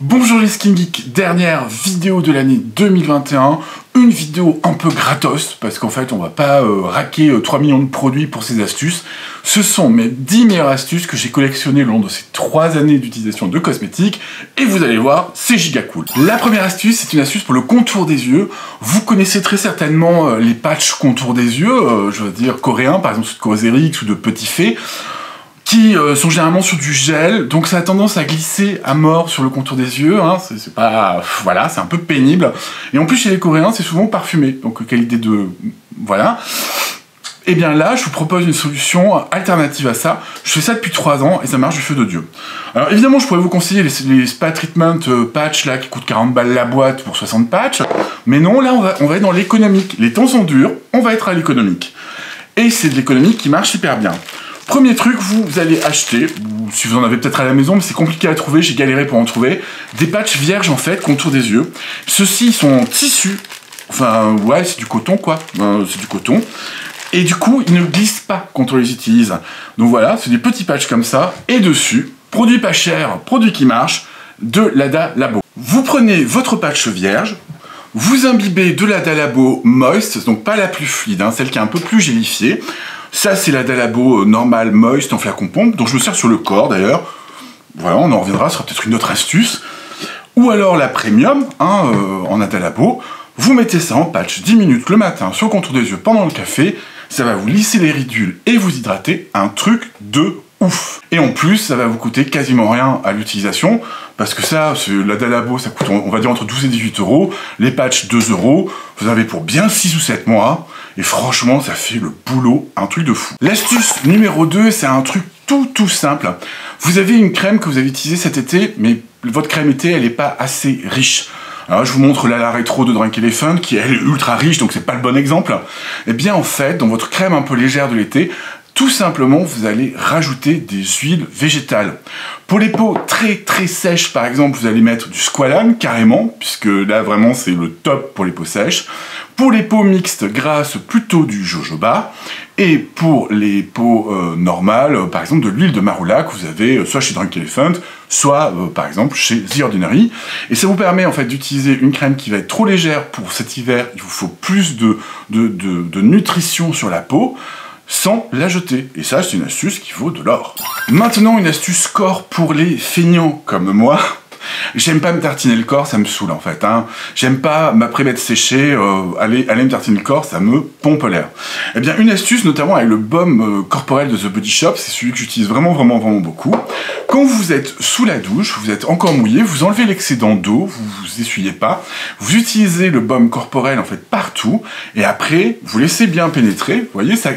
Bonjour les Skin Geeks, dernière vidéo de l'année 2021, une vidéo un peu gratos, parce qu'en fait on va pas raquer 3 millions de produits pour ces astuces. Ce sont mes 10 meilleures astuces que j'ai collectionnées le long de ces 3 années d'utilisation de cosmétiques, et vous allez voir, c'est giga cool. La première astuce, c'est une astuce pour le contour des yeux. Vous connaissez très certainement les patchs contour des yeux, je veux dire coréens, par exemple ceux de Cosrx ou de Petit Fée, qui sont généralement sur du gel, donc ça a tendance à glisser à mort sur le contour des yeux, hein, c'est pas... voilà, c'est un peu pénible. Et en plus, chez les Coréens, c'est souvent parfumé, donc qualité de... voilà. Et bien là, je vous propose une solution alternative à ça. Je fais ça depuis 3 ans, et ça marche du feu de Dieu. Alors évidemment, je pourrais vous conseiller les Spa Treatment patch, là, qui coûtent 40 balles la boîte pour 60 patchs, mais non, là, on va être dans l'économique. Les temps sont durs, on va être à l'économique. Et c'est de l'économique qui marche hyper bien. Premier truc, vous allez acheter, si vous en avez peut-être à la maison, mais c'est compliqué à trouver, j'ai galéré pour en trouver, des patchs vierges en fait, contour des yeux. Ceux-ci sont en tissu, enfin ouais, c'est du coton quoi, c'est du coton. Et du coup, ils ne glissent pas quand on les utilise. Donc voilà, c'est des petits patchs comme ça, et dessus, produit pas cher, produit qui marche, de l'Ada Labo. Vous prenez votre patch vierge, vous imbibez de l'Ada Labo Moist, donc pas la plus fluide, hein, celle qui est un peu plus gélifiée. Ça, c'est l'Ada Labo normal moist en flacon pompe, dont je me sers sur le corps d'ailleurs. Voilà, on en reviendra, ce sera peut-être une autre astuce. Ou alors la premium, hein, en Ada Labo. Vous mettez ça en patch 10 minutes le matin sur le contour des yeux pendant le café. Ça va vous lisser les ridules et vous hydrater. Un truc de ouf. Et en plus, ça va vous coûter quasiment rien à l'utilisation. Parce que ça, l'Ada Labo, ça coûte, on va dire, entre 12 et 18 euros. Les patchs, 2 euros. Vous avez pour bien 6 ou 7 mois. Et franchement, ça fait le boulot, un truc de fou. L'astuce numéro 2, c'est un truc tout simple. Vous avez une crème que vous avez utilisée cet été, mais votre crème été, elle n'est pas assez riche. Alors je vous montre la Rétro de Drunk Elephant, qui elle est ultra riche, donc c'est pas le bon exemple. Eh bien en fait, dans votre crème un peu légère de l'été, tout simplement, vous allez rajouter des huiles végétales. Pour les peaux très sèches, par exemple, vous allez mettre du squalane, carrément, puisque là, vraiment, c'est le top pour les peaux sèches. Pour les peaux mixtes, grasses, plutôt du jojoba. Et pour les peaux normales, par exemple, de l'huile de maroula, que vous avez soit chez Drunk Elephant, soit, par exemple, chez The Ordinary. Et ça vous permet, en fait, d'utiliser une crème qui va être trop légère pour cet hiver. Il vous faut plus de nutrition sur la peau, sans la jeter. Et ça, c'est une astuce qui vaut de l'or. Maintenant, une astuce corps pour les feignants comme moi. J'aime pas me tartiner le corps, ça me saoule en fait. Hein. J'aime pas, après m'être séché, aller me tartiner le corps, ça me pompe l'air. Eh bien, une astuce, notamment avec le baume corporel de The Body Shop, c'est celui que j'utilise vraiment beaucoup. Quand vous êtes sous la douche, vous êtes encore mouillé, vous enlevez l'excédent d'eau, vous essuyez pas, vous utilisez le baume corporel en fait partout, et après, vous laissez bien pénétrer, vous voyez, ça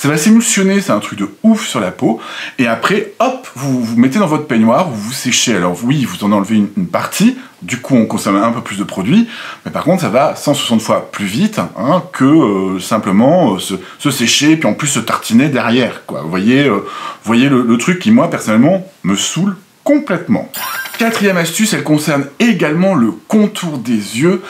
va s'émulsionner, c'est un truc de ouf sur la peau, et après, hop, vous mettez dans votre peignoir, vous séchez. Alors oui, vous en enlevez une partie, du coup on consomme un peu plus de produits, mais par contre ça va 160 fois plus vite hein, que simplement se sécher, puis en plus se tartiner derrière, quoi. Vous voyez le truc qui, moi, personnellement, me saoule complètement. Quatrième astuce, elle concerne également le contour des yeux.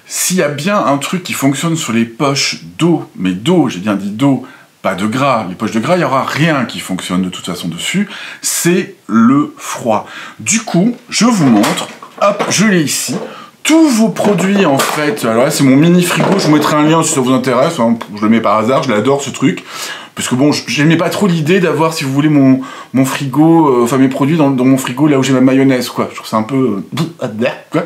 S'il y a bien un truc qui fonctionne sur les poches d'eau, mais d'eau, j'ai bien dit d'eau, pas de gras, les poches de gras, il n'y aura rien qui fonctionne de toute façon dessus, c'est le froid. Du coup, je vous montre, hop, je l'ai ici, tous vos produits en fait, alors là c'est mon mini frigo, je vous mettrai un lien si ça vous intéresse, hein, je le mets par hasard, je l'adore ce truc, parce que bon, j'aimais pas trop l'idée d'avoir, si vous voulez, mon frigo, enfin mes produits dans mon frigo là où j'ai ma mayonnaise, quoi. Je trouve ça un peu... quoi.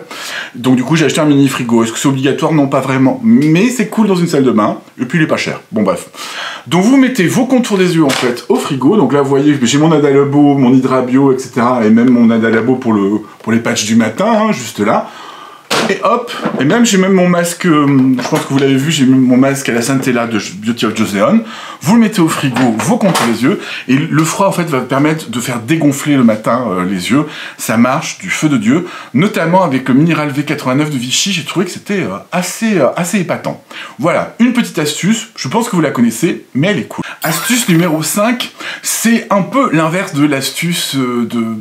Donc du coup, j'ai acheté un mini frigo. Est-ce que c'est obligatoire? Non, pas vraiment. Mais c'est cool dans une salle de bain, et puis il est pas cher. Bon, bref. Donc vous mettez vos contours des yeux, en fait, au frigo. Donc là, vous voyez, j'ai mon Ada Labo, mon Hydra Bio, etc. Et même mon Ada Labo pour les patchs du matin, hein, juste là. Et hop, et même j'ai même mon masque, je pense que vous l'avez vu, j'ai même mon masque à la Centella de Beauty of Joseon. Vous le mettez au frigo, vos contours des yeux, et le froid en fait va permettre de faire dégonfler le matin les yeux. Ça marche du feu de Dieu, notamment avec le Mineral V89 de Vichy, j'ai trouvé que c'était assez épatant. Voilà, une petite astuce, je pense que vous la connaissez, mais elle est cool. Astuce numéro 5, c'est un peu l'inverse de l'astuce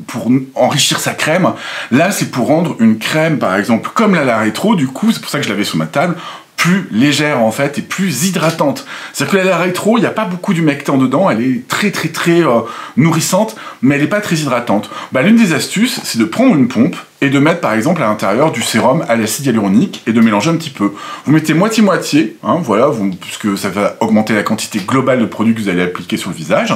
pour enrichir sa crème. Là, c'est pour rendre une crème, par exemple, comme la Rétro, du coup, c'est pour ça que je l'avais sur ma table, plus légère en fait et plus hydratante. C'est-à-dire que la rétro, il n'y a pas beaucoup d'humectant dedans, elle est très nourrissante, mais elle n'est pas très hydratante. Bah, l'une des astuces, c'est de prendre une pompe et de mettre par exemple à l'intérieur du sérum à l'acide hyaluronique et de mélanger un petit peu. Vous mettez moitié-moitié, hein, voilà, puisque ça va augmenter la quantité globale de produit que vous allez appliquer sur le visage.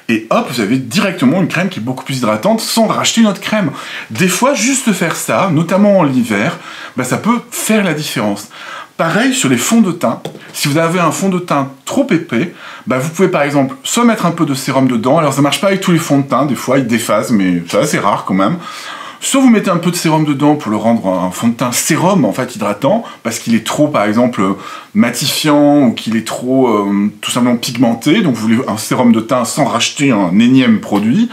Et hop, vous avez directement une crème qui est beaucoup plus hydratante sans racheter une autre crème. Des fois, juste faire ça, notamment en l'hiver, bah, ça peut faire la différence. Pareil sur les fonds de teint. Si vous avez un fond de teint trop épais, bah vous pouvez par exemple soit mettre un peu de sérum dedans. Alors ça marche pas avec tous les fonds de teint, des fois ils déphasent, mais c'est assez rare quand même. Soit vous mettez un peu de sérum dedans pour le rendre un fond de teint sérum en fait hydratant, parce qu'il est trop par exemple matifiant ou qu'il est trop tout simplement pigmenté. Donc vous voulez un sérum de teint sans racheter un énième produit.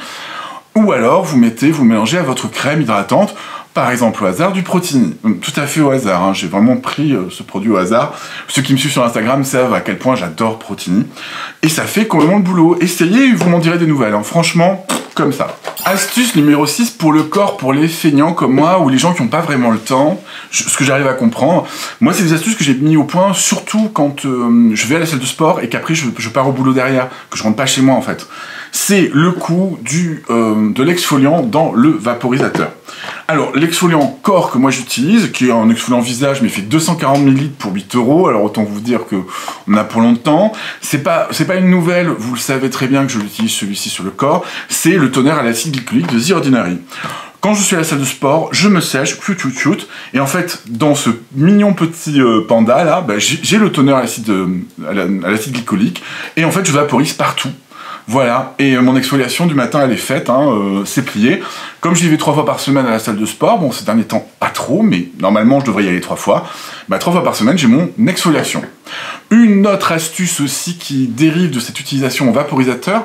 Ou alors vous mélangez à votre crème hydratante. Par exemple, au hasard, du Protini. Tout à fait au hasard, hein. J'ai vraiment pris ce produit au hasard. Ceux qui me suivent sur Instagram savent à quel point j'adore Protini. Et ça fait complètement le boulot. Essayez et vous m'en direz des nouvelles, hein. Franchement, comme ça. Astuce numéro 6 pour le corps, pour les feignants comme moi, ou les gens qui n'ont pas vraiment le temps, ce que j'arrive à comprendre. Moi, c'est des astuces que j'ai mis au point, surtout quand je vais à la salle de sport et qu'après je pars au boulot derrière, que je rentre pas chez moi en fait. C'est le coup de l'exfoliant dans le vaporisateur. Alors, l'exfoliant corps que moi j'utilise, qui est un exfoliant visage, mais il fait 240 ml pour 8 €, alors autant vous dire qu'on en a pour longtemps. C'est pas une nouvelle, vous le savez très bien que je l'utilise celui-ci sur le corps, c'est le toner à l'acide glycolique de The Ordinary. Quand je suis à la salle de sport, je me sèche, et en fait, dans ce mignon petit panda là, bah, j'ai le toner à l'acide glycolique, et en fait je vaporise partout. Voilà, et mon exfoliation du matin elle est faite, hein, c'est plié. Comme j'y vais 3 fois par semaine à la salle de sport, bon ces derniers temps pas trop, mais normalement je devrais y aller 3 fois, bah 3 fois par semaine j'ai mon exfoliation. Une autre astuce aussi qui dérive de cette utilisation au vaporisateur,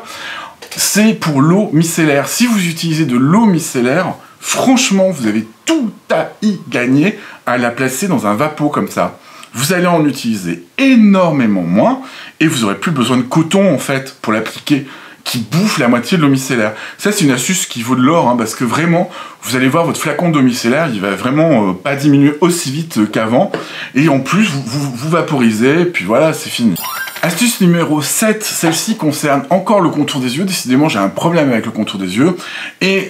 c'est pour l'eau micellaire. Si vous utilisez de l'eau micellaire, franchement vous avez tout à y gagner à la placer dans un vapeau comme ça. Vous allez en utiliser énormément moins et vous n'aurez plus besoin de coton en fait pour l'appliquer qui bouffe la moitié de l'eau micellaire. Ça c'est une astuce qui vaut de l'or, hein, parce que vraiment vous allez voir votre flacon d'eau micellaire il va vraiment pas diminuer aussi vite qu'avant et en plus vous vaporisez et puis voilà c'est fini. Astuce numéro 7, celle-ci concerne encore le contour des yeux. Décidément j'ai un problème avec le contour des yeux et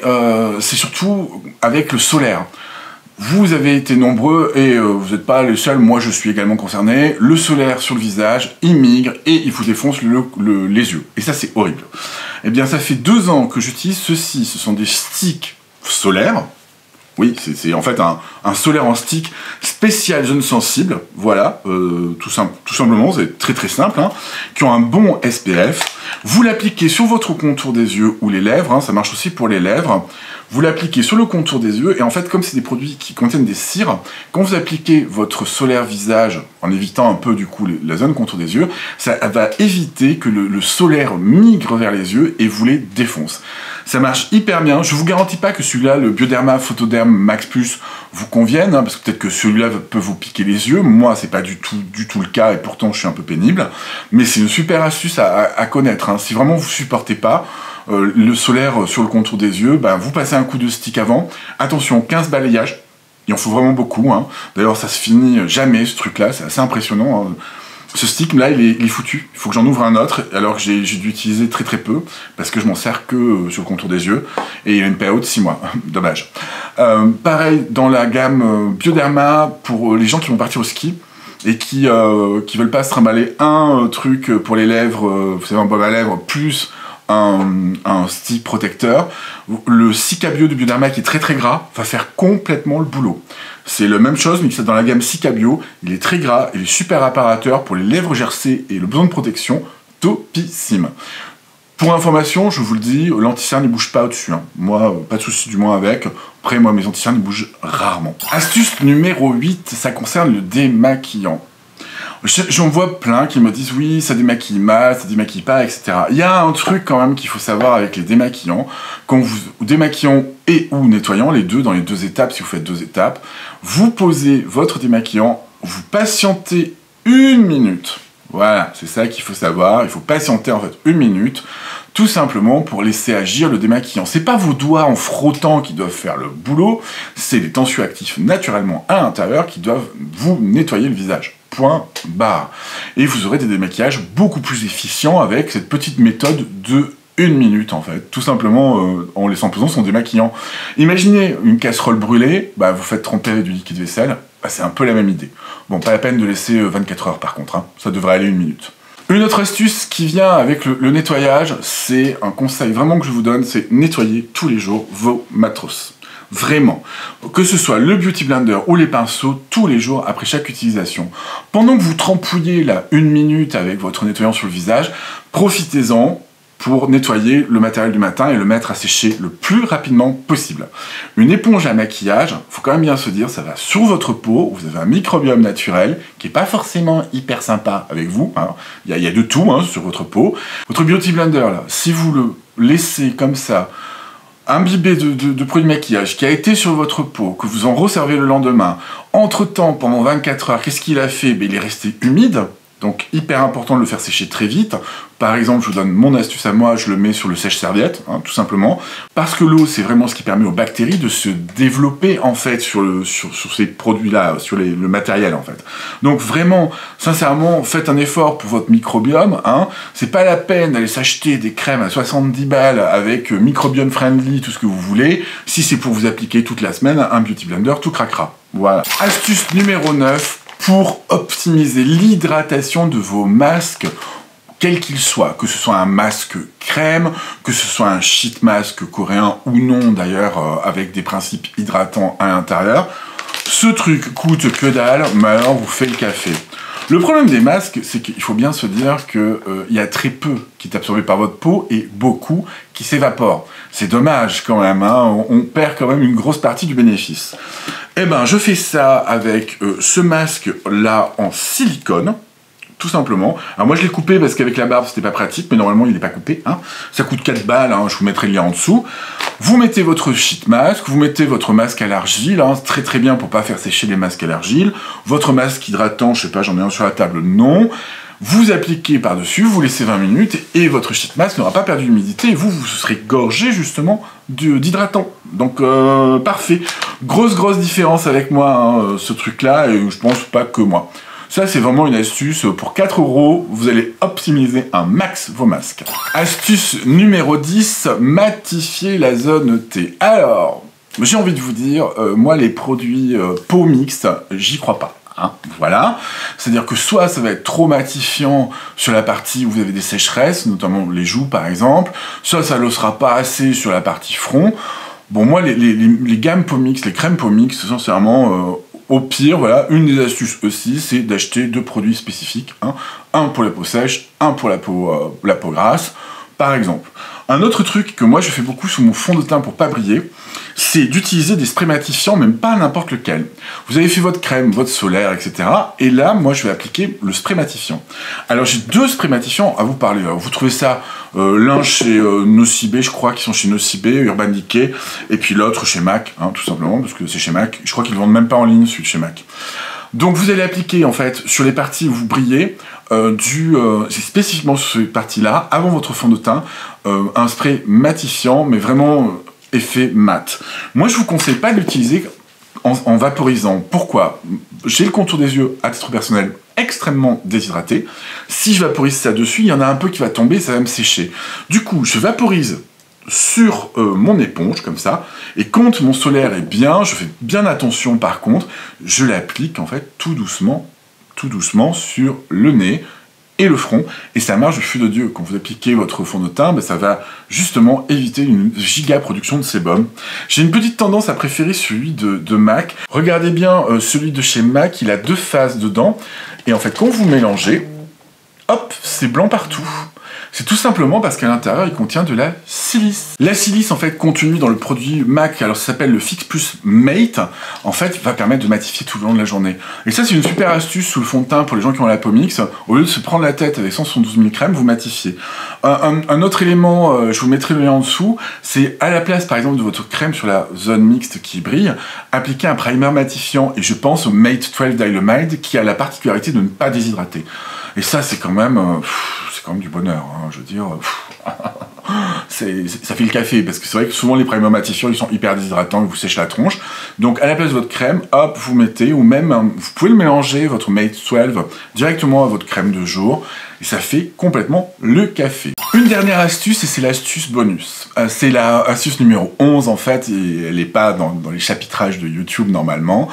c'est surtout avec le solaire. Vous avez été nombreux et vous n'êtes pas les seuls, moi je suis également concerné. Le solaire sur le visage, il migre et il vous défonce les yeux. Et ça c'est horrible. Eh bien ça fait 2 ans que j'utilise ceci, ce sont des sticks solaires. Oui, c'est en fait un solaire en stick spécial zone sensible, voilà, tout simplement, c'est très simple, hein, qui ont un bon SPF. Vous l'appliquez sur votre contour des yeux ou les lèvres, hein, ça marche aussi pour les lèvres. Vous l'appliquez sur le contour des yeux, et en fait, comme c'est des produits qui contiennent des cires, quand vous appliquez votre solaire visage, en évitant un peu du coup la zone contour des yeux, ça va éviter que le solaire migre vers les yeux et vous les défonce. Ça marche hyper bien. Je vous garantis pas que celui-là, le Bioderma Photoderm Max Plus, vous convienne, hein, parce que peut-être que celui-là peut vous piquer les yeux. Moi, c'est pas du tout le cas, et pourtant je suis un peu pénible. Mais c'est une super astuce à connaître, hein. Si vraiment vous supportez pas le solaire sur le contour des yeux, bah, vous passez un coup de stick avant. Attention, 15 balayages. Il en faut vraiment beaucoup, hein. D'ailleurs, ça se finit jamais, ce truc-là. C'est assez impressionnant, hein. Ce stick là il est foutu, il faut que j'en ouvre un autre, alors que j'ai dû utiliser très peu, parce que je m'en sers que sur le contour des yeux, et il a une période de 6 mois, dommage. Pareil, dans la gamme Bioderma, pour les gens qui vont partir au ski, et qui veulent pas se trimballer un truc pour les lèvres, vous savez, un baume à lèvres, plus un stick protecteur, le Cica Bio de Bioderma qui est très gras va faire complètement le boulot. C'est la même chose mais c'est dans la gamme Cica Bio, il est très gras, il est super réparateur pour les lèvres gercées et le besoin de protection, topissime. Pour information, je vous le dis, l'anti-cerne ne bouge pas au-dessus, hein. Moi, pas de souci du moins avec. Après, moi, mes anti-cernes bougent rarement. Astuce numéro 8, ça concerne le démaquillant. J'en vois plein qui me disent oui, ça démaquille mal, ça démaquille pas, etc. Il y a un truc quand même qu'il faut savoir avec les démaquillants. Quand vous démaquillant et ou nettoyant, les deux, dans les 2 étapes, si vous faites 2 étapes, vous posez votre démaquillant, vous patientez 1 minute. Voilà, c'est ça qu'il faut savoir. Il faut patienter en fait 1 minute, tout simplement pour laisser agir le démaquillant. C'est pas vos doigts en frottant qui doivent faire le boulot, c'est les tensioactifs naturellement à l'intérieur qui doivent vous nettoyer le visage. point barre. Et vous aurez des démaquillages beaucoup plus efficients avec cette petite méthode de 1 minute en fait, tout simplement en laissant peser son démaquillant. Imaginez une casserole brûlée, bah, vous faites tremper du liquide vaisselle, bah, c'est un peu la même idée. Bon, pas la peine de laisser 24 heures par contre, hein. Ça devrait aller 1 minute. Une autre astuce qui vient avec le nettoyage, c'est un conseil vraiment que je vous donne, c'est nettoyer tous les jours vos matos. Vraiment. Que ce soit le Beauty Blender ou les pinceaux, tous les jours après chaque utilisation. Pendant que vous trempouillez là 1 minute avec votre nettoyant sur le visage, profitez-en pour nettoyer le matériel du matin et le mettre à sécher le plus rapidement possible. Une éponge à maquillage, faut quand même bien se dire, ça va sur votre peau, vous avez un microbiome naturel qui est pas forcément hyper sympa avec vous, hein. Il y a de tout hein, sur votre peau. Votre Beauty Blender, là, si vous le laissez comme ça, imbibé de produits de maquillage qui a été sur votre peau, que vous en resservez le lendemain, entre-temps, pendant 24 heures, qu'est-ce qu'il a fait? Ben, il est resté humide. Donc, hyper important de le faire sécher très vite. Par exemple, je vous donne mon astuce à moi, je le mets sur le sèche-serviette, hein, tout simplement. Parce que l'eau, c'est vraiment ce qui permet aux bactéries de se développer, en fait, sur ces produits-là, sur le matériel, en fait. Donc, vraiment, sincèrement, faites un effort pour votre microbiome, hein. C'est pas la peine d'aller s'acheter des crèmes à 70 balles avec microbiome friendly, tout ce que vous voulez. Si c'est pour vous appliquer toute la semaine, un Beauty Blender, tout craquera. Voilà. Astuce numéro 9. Pour optimiser l'hydratation de vos masques, quel qu'il soit, que ce soit un masque crème, que ce soit un sheet mask coréen ou non d'ailleurs, avec des principes hydratants à l'intérieur, ce truc coûte que dalle, mais alors vous fait le café. Le problème des masques, c'est qu'il faut bien se dire qu'il y a très peu qui est absorbé par votre peau et beaucoup qui s'évapore. C'est dommage quand même, hein, on perd quand même une grosse partie du bénéfice. Eh ben, je fais ça avec ce masque-là en silicone, tout simplement. Alors moi, je l'ai coupé parce qu'avec la barbe, c'était pas pratique, mais normalement, il n'est pas coupé, hein. Ça coûte 4 balles, hein, je vous mettrai le lien en dessous. Vous mettez votre sheet mask, vous mettez votre masque à l'argile, hein, c'est très très bien pour pas faire sécher les masques à l'argile. Votre masque hydratant, je sais pas, j'en ai un sur la table, non. Vous appliquez par-dessus, vous laissez 20 minutes et votre sheet mask n'aura pas perdu l'humidité et vous serez gorgé justement d'hydratant. Donc parfait. Grosse différence avec moi, hein, ce truc-là, et je pense pas que moi. Ça, c'est vraiment une astuce. Pour 4 €, vous allez optimiser un max vos masques. Astuce numéro 10, matifier la zone T. Alors, j'ai envie de vous dire, moi, les produits peau mixte, j'y crois pas. Hein, voilà, c'est-à-dire que soit ça va être trop matifiant sur la partie où vous avez des sécheresses, notamment les joues par exemple, soit ça ne le sera pas assez sur la partie front. Bon, moi, les gammes peau mixte, les crèmes peau mixte, sincèrement, au pire, voilà, une des astuces aussi, c'est d'acheter 2 produits spécifiques, hein, un pour la peau sèche, un pour la peau grasse, par exemple. Un autre truc que moi je fais beaucoup sur mon fond de teint pour pas briller, c'est d'utiliser des sprays matifiants, même pas n'importe lequel. Vous avez fait votre crème, votre solaire, etc. Et là, moi je vais appliquer le spray matifiant. Alors j'ai 2 sprays matifiants à vous parler. Alors, vous trouvez ça, l'un chez Nocibé, je crois qu'ils sont chez Nocibé, Urban Decay, et puis l'autre chez MAC, hein, tout simplement, parce que c'est chez MAC. Je crois qu'ils ne vendent même pas en ligne celui de chez MAC. Donc vous allez appliquer en fait sur les parties où vous brillez, c'est spécifiquement sur ces parties-là, avant votre fond de teint, un spray matifiant, mais vraiment effet mat. Moi je vous conseille pas de l'utiliser en vaporisant. Pourquoi? J'ai le contour des yeux, à titre personnel, extrêmement déshydraté. Si je vaporise ça dessus, il y en a un peu qui va tomber, ça va me sécher. Du coup, je vaporise sur mon éponge, comme ça, et quand mon solaire est bien, je fais bien attention par contre, je l'applique en fait tout doucement sur le nez et le front, et ça marche du feu de Dieu. Quand vous appliquez votre fond de teint, ben, ça va justement éviter une giga production de sébum. J'ai une petite tendance à préférer celui de MAC. Regardez bien celui de chez MAC, il a 2 phases dedans, et en fait quand vous mélangez, hop, c'est blanc partout. C'est tout simplement parce qu'à l'intérieur, il contient de la silice. La silice, en fait, contenue dans le produit MAC, alors ça s'appelle le Fix Plus Mate, en fait, va permettre de matifier tout le long de la journée. Et ça, c'est une super astuce sous le fond de teint pour les gens qui ont la peau mixte. Au lieu de se prendre la tête avec 172 000 crèmes, vous matifiez. Un autre élément, je vous mettrai le lien en dessous, c'est à la place, par exemple, de votre crème sur la zone mixte qui brille, appliquer un primer matifiant, et je pense au Mate 12 Diamide, qui a la particularité de ne pas déshydrater. Et ça, c'est quand même du bonheur, hein, je veux dire. Ça fait le café, parce que c'est vrai que souvent les primers matifiants, ils sont hyper déshydratants, ils vous sèchent la tronche. Donc à la place de votre crème, hop, vous mettez, ou même vous pouvez le mélanger, votre Mate 12, directement à votre crème de jour, et ça fait complètement le café. Une dernière astuce, et c'est l'astuce bonus. C'est la astuce numéro 11 en fait, et elle n'est pas dans les chapitrages de YouTube normalement,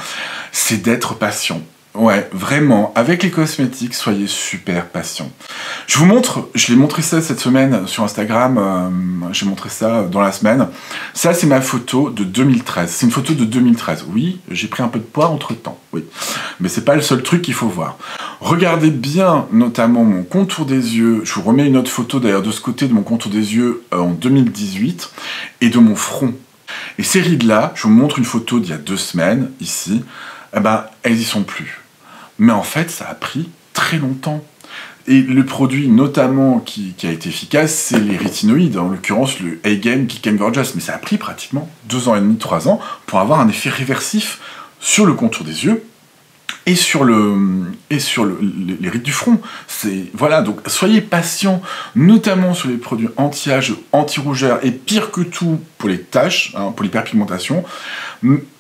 c'est d'être patient. Ouais, vraiment, avec les cosmétiques, soyez super patient. Je vous montre, je l'ai montré ça cette semaine sur Instagram, j'ai montré ça dans la semaine. Ça, c'est ma photo de 2013. C'est une photo de 2013. Oui, j'ai pris un peu de poids entre-temps, oui. Mais c'est pas le seul truc qu'il faut voir. Regardez bien, notamment, mon contour des yeux. Je vous remets une autre photo, d'ailleurs, de ce côté de mon contour des yeux en 2018, et de mon front. Et ces rides-là, je vous montre une photo d'il y a 2 semaines, ici, eh ben, elles y sont plus. Mais en fait, ça a pris très longtemps. Et le produit, notamment, qui a été efficace, c'est les rétinoïdes, en l'occurrence le A-Game Kick and Gorgeous. Mais ça a pris pratiquement 2 ans et demi, 3 ans, pour avoir un effet réversif sur le contour des yeux et sur les rides du front. Voilà, donc soyez patient, notamment sur les produits anti-âge, anti-rougeur, et pire que tout, pour les taches, hein, pour l'hyperpigmentation.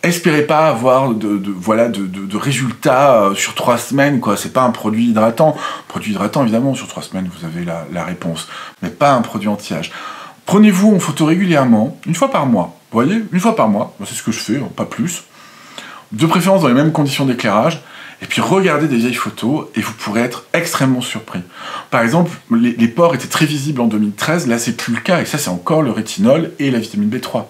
Espérez pas avoir de résultats sur 3 semaines, quoi. C'est pas un produit hydratant. Produit hydratant, évidemment, sur 3 semaines, vous avez la réponse. Mais pas un produit anti-âge. Prenez-vous en photo régulièrement, 1 fois par mois. Vous voyez, 1 fois par mois. C'est ce que je fais, pas plus. De préférence dans les mêmes conditions d'éclairage. Et puis regardez des vieilles photos et vous pourrez être extrêmement surpris. Par exemple, les pores étaient très visibles en 2013, là c'est plus le cas, et ça c'est encore le rétinol et la vitamine B3.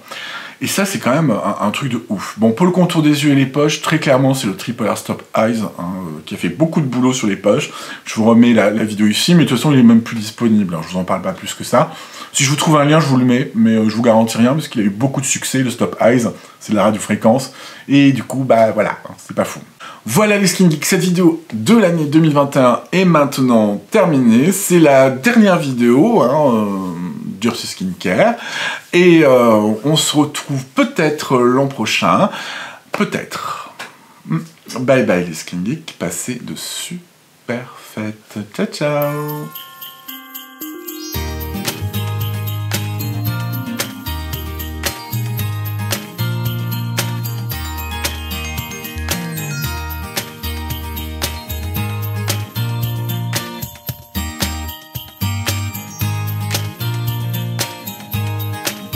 Et ça c'est quand même un truc de ouf. Bon, pour le contour des yeux et les poches, très clairement c'est le Triple R Stop Eyes, hein, qui a fait beaucoup de boulot sur les poches. Je vous remets la vidéo ici, mais de toute façon il est même plus disponible, hein, je vous en parle pas plus que ça. Si je vous trouve un lien, je vous le mets, mais je vous garantis rien, parce qu'il a eu beaucoup de succès, le Stop Eyes, c'est de la radiofréquence, et du coup, bah voilà, c'est pas fou. Voilà les Skin Geeks, cette vidéo de l'année 2021 est maintenant terminée. C'est la dernière vidéo d'Ursus Skincare. Et on se retrouve peut-être l'an prochain. Peut-être. Bye bye les Skin Geeks, passez de super fêtes. Ciao ciao.